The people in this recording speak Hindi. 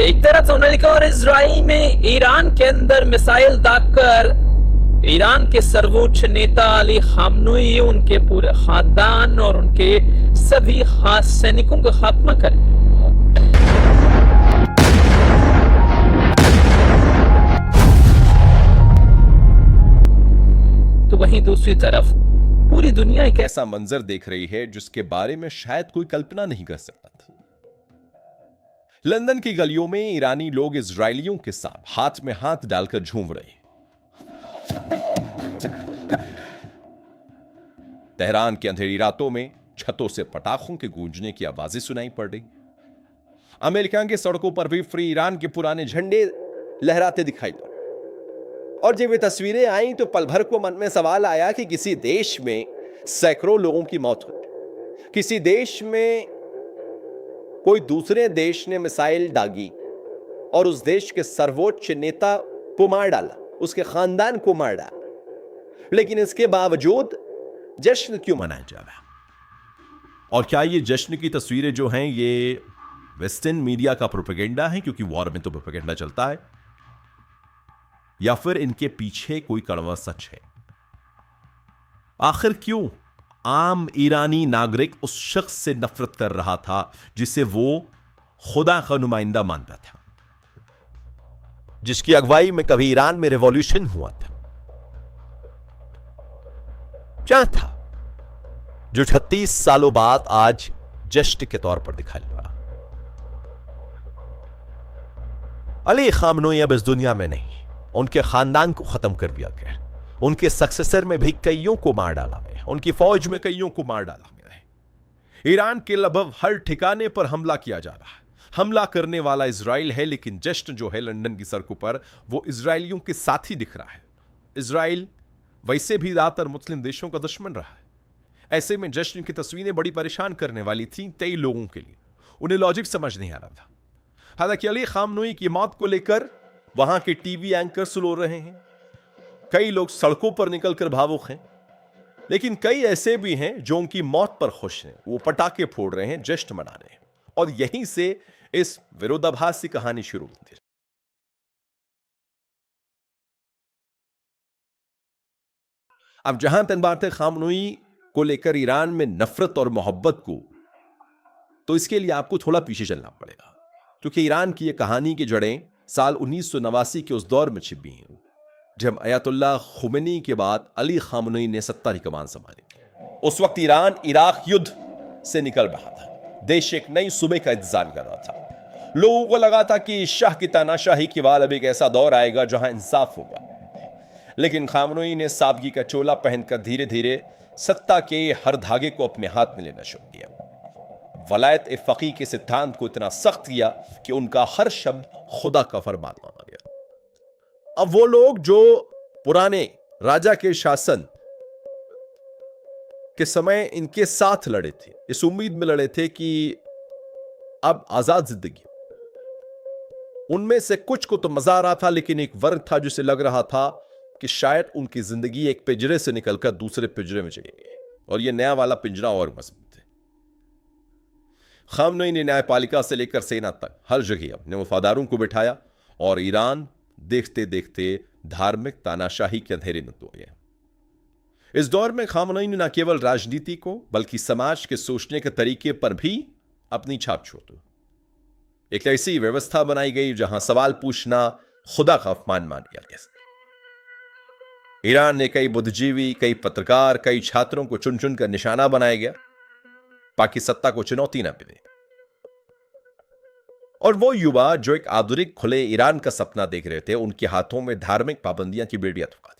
एक तरफ अमेरिका और इजराइल में ईरान के अंदर मिसाइल दागकर ईरान के सर्वोच्च नेता अली खामनेई उनके पूरे खानदान और उनके सभी खास सैनिकों का खात्मा करें। तो वहीं दूसरी तरफ पूरी दुनिया एक ऐसा मंजर देख रही है जिसके बारे में शायद कोई कल्पना नहीं कर सकता था। लंदन की गलियों में ईरानी लोग इजरायलियों के साथ हाथ में हाथ डालकर झूम रहे। तेहरान की अंधेरी रातों में छतों से पटाखों के गूंजने की आवाजें सुनाई पड़ रही। अमेरिका की सड़कों पर भी फ्री ईरान के पुराने झंडे लहराते दिखाई पड़े। और जब ये तस्वीरें आई तो पल भर को मन में सवाल आया कि किसी देश में सैकड़ों लोगों की मौत हुई, किसी देश में कोई दूसरे देश ने मिसाइल दागी और उस देश के सर्वोच्च नेता को मार डाला, उसके खानदान को मार डाला, लेकिन इसके बावजूद जश्न क्यों मनाया जा रहा है? और क्या ये जश्न की तस्वीरें जो हैं ये वेस्टर्न मीडिया का प्रोपेगेंडा है, क्योंकि वॉर में तो प्रोपेगेंडा चलता है, या फिर इनके पीछे कोई कड़वा सच है? आखिर क्यों आम ईरानी नागरिक उस शख्स से नफरत कर रहा था जिसे वो खुदा का नुमाइंदा मानता था, जिसकी अगुवाई में कभी ईरान में रिवॉल्यूशन हुआ था? क्या था जो 36 सालों बाद आज जश्न के तौर पर दिखाई पड़ा? अली खामनेई अब इस दुनिया में नहीं, उनके खानदान को खत्म कर दिया गया। उनके सक्सेसर में भी कईयों को मार डाला गया, उनकी फौज में कईयों को मार डाला गया है। ईरान के लगभग हर ठिकाने पर हमला किया जा रहा है। हमला करने वाला इजराइल है, लेकिन जश्न जो है लंदन की सड़कों पर वो इजरायलियों के साथ ही दिख रहा है। इजराइल वैसे भी ज्यादातर मुस्लिम देशों का दुश्मन रहा है। ऐसे में जश्न की तस्वीरें बड़ी परेशान करने वाली थी कई लोगों के लिए। उन्हें लॉजिक समझ नहीं आ रहा था। हालांकि अली खामनेई की मौत को लेकर वहां के टीवी एंकर सुलो रहे हैं, कई लोग सड़कों पर निकलकर भावुक हैं, लेकिन कई ऐसे भी हैं जो उनकी मौत पर खुश हैं। वो पटाखे फोड़ रहे हैं, जश्न मना रहे हैं, और यहीं से इस विरोधाभास की कहानी शुरू होती है। अब जहां तक बात है खामनेई को लेकर ईरान में नफरत और मोहब्बत को, तो इसके लिए आपको थोड़ा पीछे चलना पड़ेगा, क्योंकि ईरान की यह कहानी की जड़ें साल 1989 के उस दौर में छिपी हैं जब अयतुल्लाह खुमैनी के बाद अली खामनेई ने सत्ता की कमान संभाली। उस वक्त ईरान इराक युद्ध से निकल रहा था। देश एक नई सुबह का इंतजार कर रहा था। लोगों को लगा था कि शाह की तानाशाही के बाद अब एक ऐसा दौर आएगा जहां इंसाफ होगा, लेकिन खामनेई ने सादगी का चोला पहनकर धीरे धीरे सत्ता के हर धागे को अपने हाथ में लेना शुरू किया। वलायत ए फकीह के सिद्धांत को इतना सख्त किया कि उनका हर शब्द खुदा का फरमान माना गया। अब वो लोग जो पुराने राजा के शासन के समय इनके साथ लड़े थे, इस उम्मीद में लड़े थे कि अब आजाद जिंदगी, उनमें से कुछ को तो मजा आ रहा था, लेकिन एक वर्ग था जिसे लग रहा था कि शायद उनकी जिंदगी एक पिंजरे से निकलकर दूसरे पिंजरे में चली गई, और यह नया वाला पिंजरा और मजबूत है। खामनेई ने न्यायपालिका से लेकर सेना तक हर जगह अपने वफादारों को बिठाया, और ईरान देखते देखते धार्मिक तानाशाही के अंधेरे में तो गया। इस दौर में खामनेई ने न केवल राजनीति को बल्कि समाज के सोचने के तरीके पर भी अपनी छाप छोड़ी। एक ऐसी व्यवस्था बनाई गई जहां सवाल पूछना खुदा का अपमान मान लिया गया। ईरान ने कई बुद्धिजीवी, कई पत्रकार, कई छात्रों को चुन चुन कर निशाना बनाया गया ताकि सत्ता को चुनौती न मिले। और वो युवा जो एक आधुनिक खुले ईरान का सपना देख रहे थे, उनके हाथों में धार्मिक पाबंदियां की बेड़ियां थमा दी।